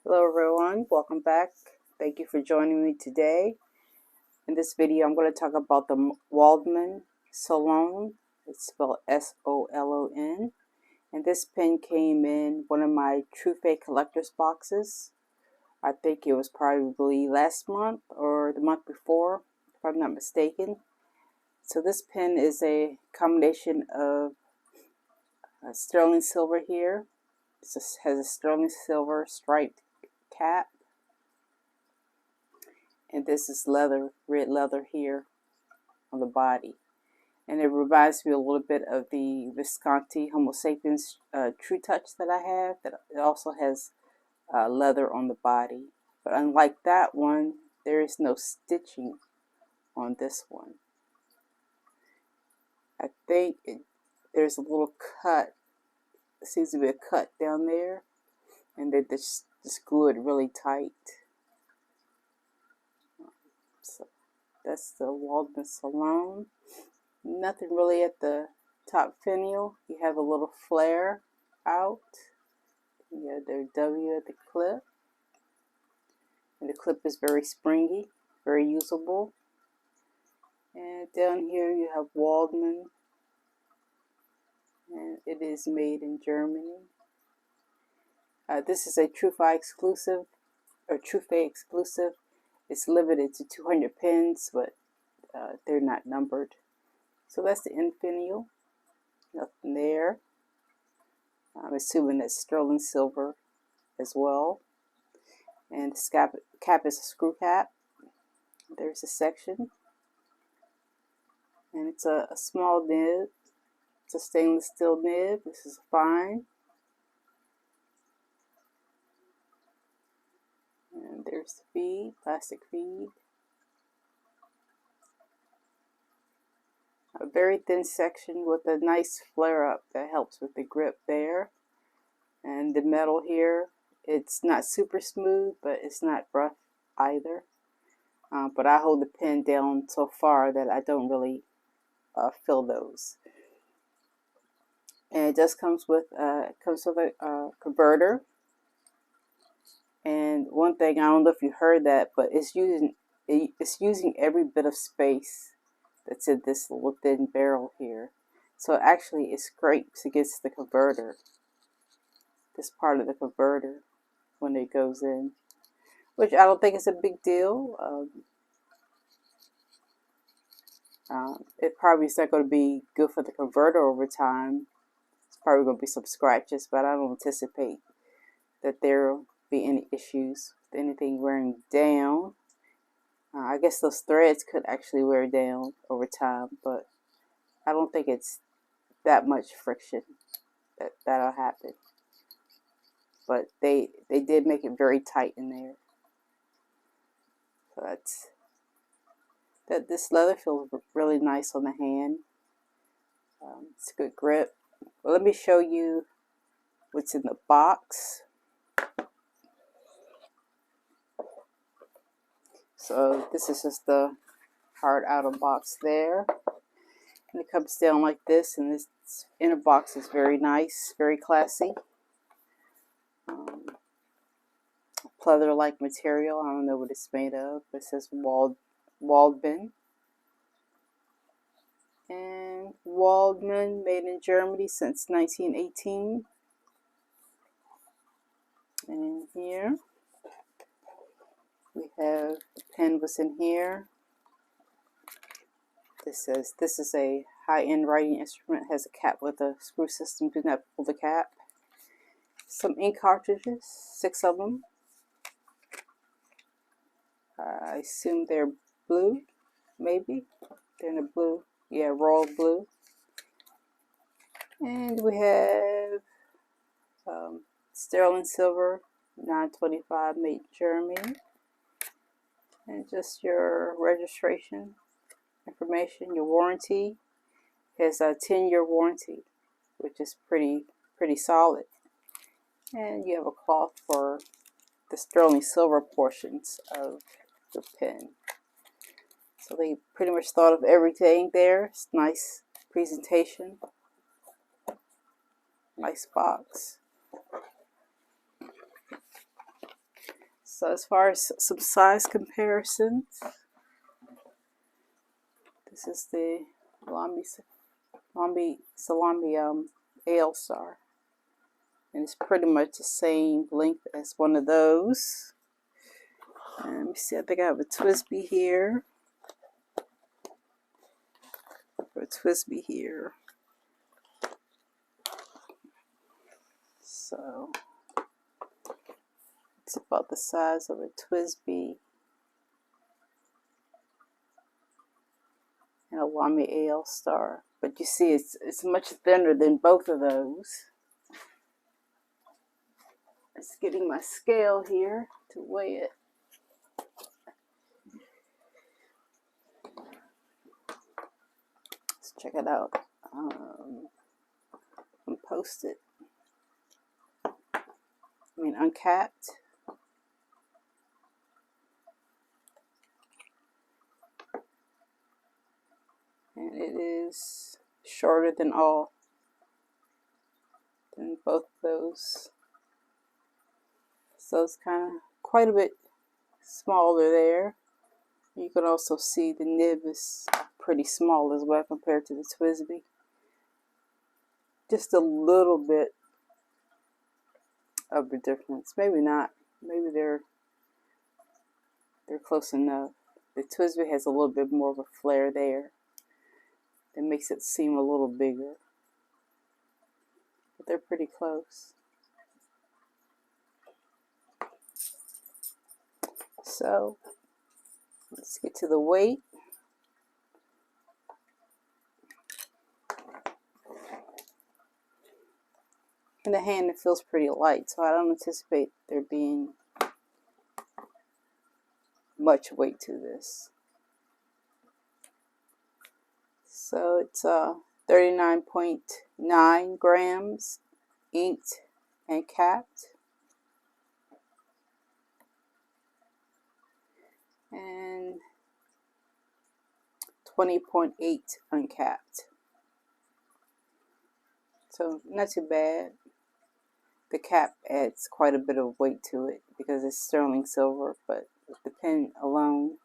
Hello everyone, welcome back. Thank you for joining me today. In this video I'm going to talk about the Waldmann Solon. It's spelled S-O-L-O-N. And this pen came in one of my True Fake collector's boxes. I think it was probably last month or the month before, if I'm not mistaken. So this pen is a combination of sterling silver here. It has a sterling silver striped cap. And this is leather, red leather here on the body. And it reminds me a little bit of the Visconti Homo sapiens True Touch that I have. That it also has leather on the body. But unlike that one, there is no stitching on this one. I think there's a little cut. It seems to be a cut down there. And they just glue it really tight. So that's the Waldmann Solon. Nothing really at the top finial. You have a little flare out. You have the W at the clip. And the clip is very springy, very usable. And down here you have Waldmann. And it is made in Germany. This is a True Fake exclusive, or True Fake exclusive. It's limited to 200 pins, but they're not numbered. So that's the end finial. Nothing there. I'm assuming that's sterling silver as well. And the cap is a screw cap. There's a section. And it's a small nib. It's a stainless steel nib. This is fine. And there's the feed, plastic feed. A very thin section with a nice flare up that helps with the grip there. And the metal here, it's not super smooth, but it's not rough either. But I hold the pen down so far that I don't really feel those. And it just comes with a converter. And one thing, I don't know if you heard that, but it's using every bit of space that's in this little thin barrel here. So actually it scrapes against the converter, this part of the converter, when it goes in, which I don't think is a big deal. It probably is not going to be good for the converter over time. It's probably going to be some scratches, but I don't anticipate that there will be any issues with anything wearing down. I guess those threads could actually wear down over time, but I don't think it's that much friction that'll happen. But they did make it very tight in there. So this leather feels really nice on the hand. It's a good grip. Well, let me show you what's in the box. So this is just the hard outer box there. And it comes down like this, and this inner box is very nice, very classy. Pleather-like material. I don't know what it's made of, but it says Waldmann. And Waldmann, made in Germany since 1918. And here we have the pen was in here. This says this is a high-end writing instrument. It has a cap with a screw system. Do not pull the cap. Some ink cartridges, 6 of them. I assume they're blue, maybe. They're in a blue, yeah, royal blue. And we have sterling silver, 925, made in Germany. And just your registration information, your warranty. It has a 10-year warranty, which is pretty solid. And you have a cloth for the sterling silver portions of the pen. So they pretty much thought of everything there. It's nice presentation. Nice box. So as far as some size comparisons, this is the Waldmann Solon AL Star. And it's pretty much the same length as one of those. And let me see, I think I have a Twisby here. So it's about the size of a Twisby and a Waldmann AL Star. But you see, it's much thinner than both of those. It's getting my scale here to weigh it. Let's check it out. And post it. Uncapped. And it is shorter than both those. So it's kind of quite a bit smaller there. You can also see the nib is pretty small as well compared to the Twisby. Just a little bit of a difference. Maybe not. Maybe they're close enough. The Twisby has a little bit more of a flare there. That makes it seem a little bigger. But they're pretty close. So let's get to the weight. In the hand it feels pretty light, so I don't anticipate there being much weight to this. So it's 39.9 grams inked and capped. And 20.8 uncapped. So not too bad. The cap adds quite a bit of weight to it because it's sterling silver, but with the pen alone,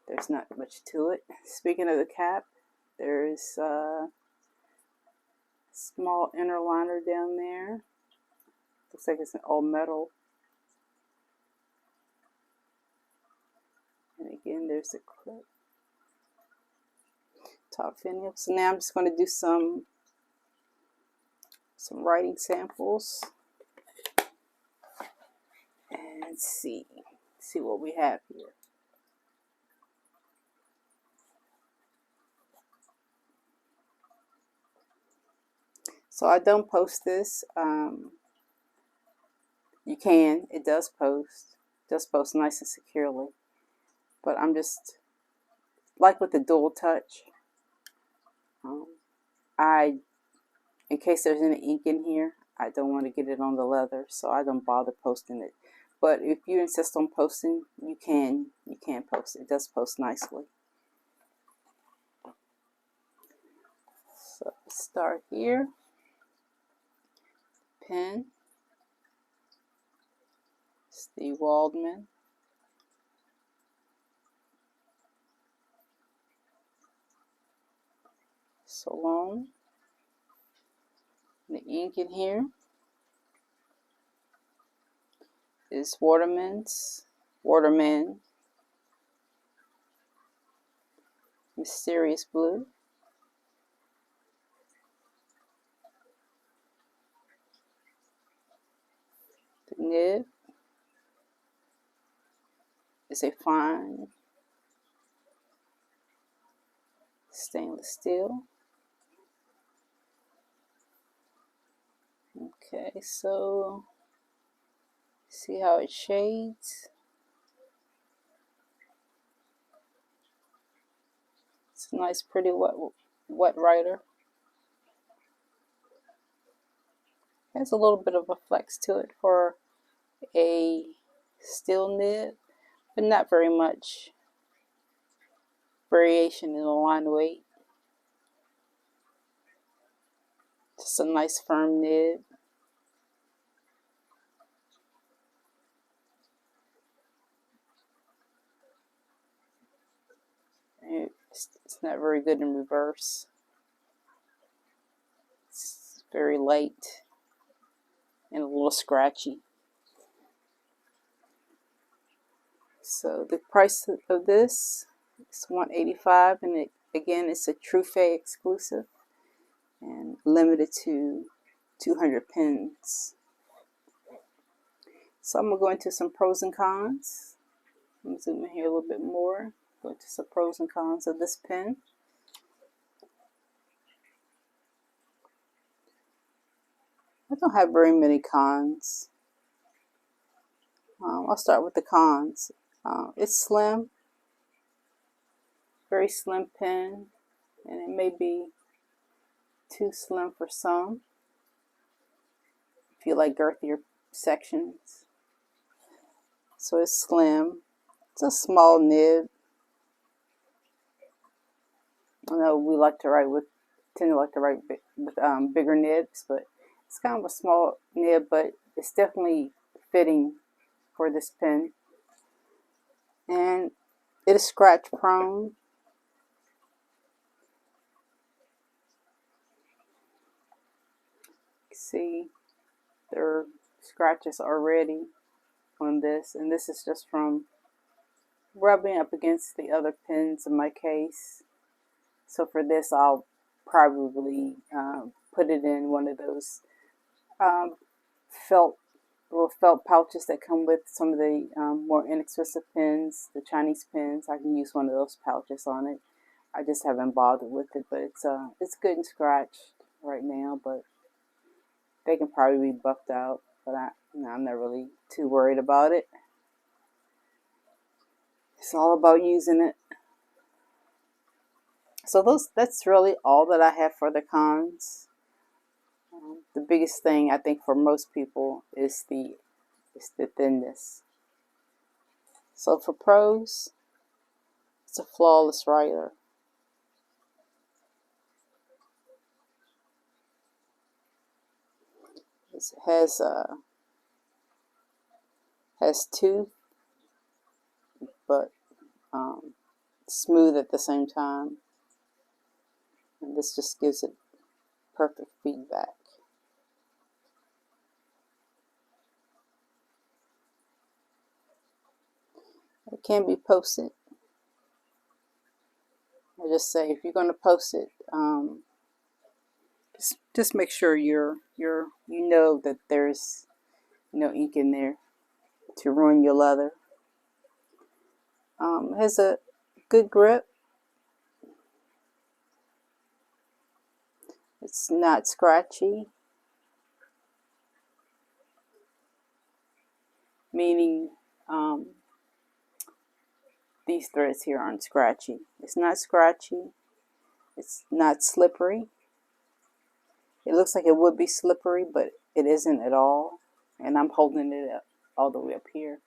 there's not much to it. Speaking of the cap, there's a small inner liner down there. Looks like it's an all metal. And again, there's the clip. Top finial. So now I'm just going to do some writing samples and see what we have here. So I don't post this. You can. It does post. Nice and securely. But I'm just like with the dual touch. In case there's any ink in here, I don't want to get it on the leather, so I don't bother posting it. But if you insist on posting, you can post it. It does post nicely. So let's start here. Pen. It's the Waldmann. Solon. The ink in here is Waldmann Mysterious Blue. The nib is a fine stainless steel. Okay, so see how it shades. It's a nice, pretty wet writer. Has a little bit of a flex to it for a steel nib, but not very much variation in the line weight. Just a nice firm nib. It's not very good in reverse. It's very light and a little scratchy. So the price of this is $185, and again, it's a Trufe exclusive and limited to 200 pins. So I'm going to go into some pros and cons. I'm going to zoom in here a little bit more. Go into some pros and cons of this pen. I don't have very many cons. I'll start with the cons. It's slim, very slim pen, and it may be too slim for some if you like girthier sections. So it's slim. It's a small nib. I know we tend to like to write with bigger nibs, but it's kind of a small nib, but it's definitely fitting for this pen. And it is scratch prone. See, there are scratches already on this, and this is just from rubbing up against the other pens in my case. So for this, I'll probably put it in one of those little felt pouches that come with some of the more inexpensive pens, the Chinese pens. I can use one of those pouches on it. I just haven't bothered with it, but it's good and scratched right now, but they can probably be buffed out, but I'm not really too worried about it. It's all about using it. So that's really all that I have for the cons. The biggest thing I think for most people is the thinness. So for pros, it's a flawless writer. It has tooth, but smooth at the same time. And this just gives it perfect feedback. It can be posted. I just say if you're going to post it, just make sure you know that there's no ink in there to ruin your leather. It has a good grip. It's not scratchy, meaning these threads here aren't scratchy. It's not scratchy. It's not slippery. It looks like it would be slippery, but it isn't at all. And I'm holding it up all the way up here,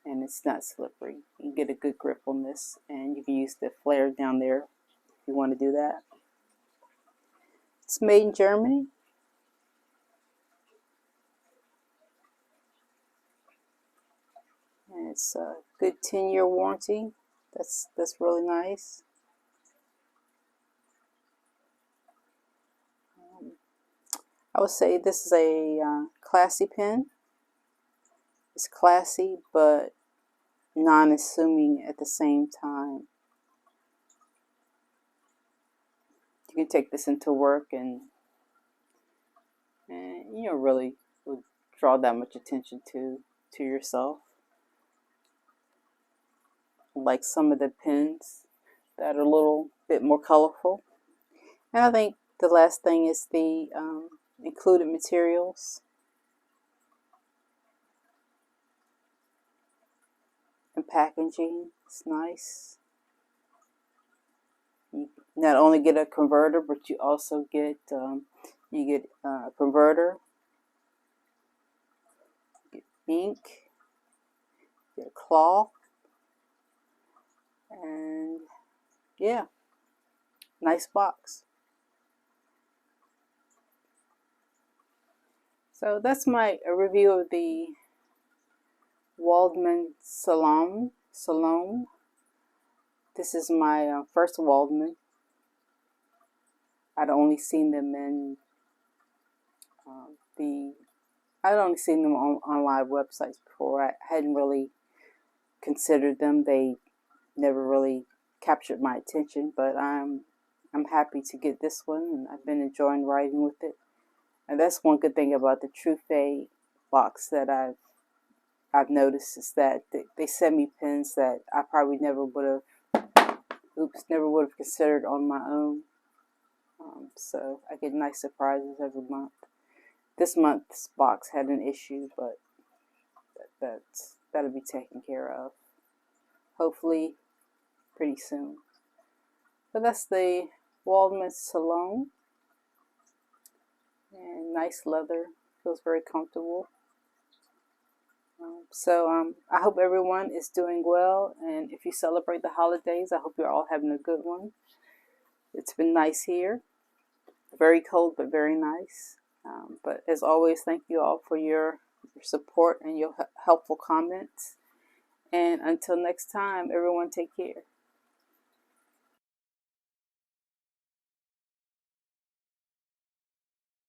and it's not slippery. You can get a good grip on this, and you can use the flare down there if you want to do that. It's made in Germany. And it's a good 10-year warranty. That's really nice. I would say this is a classy pen. It's classy, but non-assuming at the same time. You can take this into work and you don't really draw that much attention to yourself. Like some of the pens that are a little bit more colorful. And I think the last thing is the included materials. And packaging. It's nice. You not only get a converter, but you also get a converter, you get ink, you get a cloth, and yeah, nice box. So that's my review of the Waldmann Solon. This is my first Waldmann. I'd only seen them in I'd only seen them on live websites before. I hadn't really considered them. They never really captured my attention, but I'm happy to get this one, and I've been enjoying writing with it. And that's one good thing about the True Fade box that I've noticed, is that they send me pens that I probably never would have considered on my own. So I get nice surprises every month. This month's box had an issue, but that'll be taken care of, hopefully pretty soon. But that's the Waldmann Solon, and nice leather, feels very comfortable. I hope everyone is doing well, and if you celebrate the holidays, I hope you're all having a good one. It's been nice here, very cold but very nice. But as always, thank you all for your support and your helpful comments. And until next time, everyone, take care.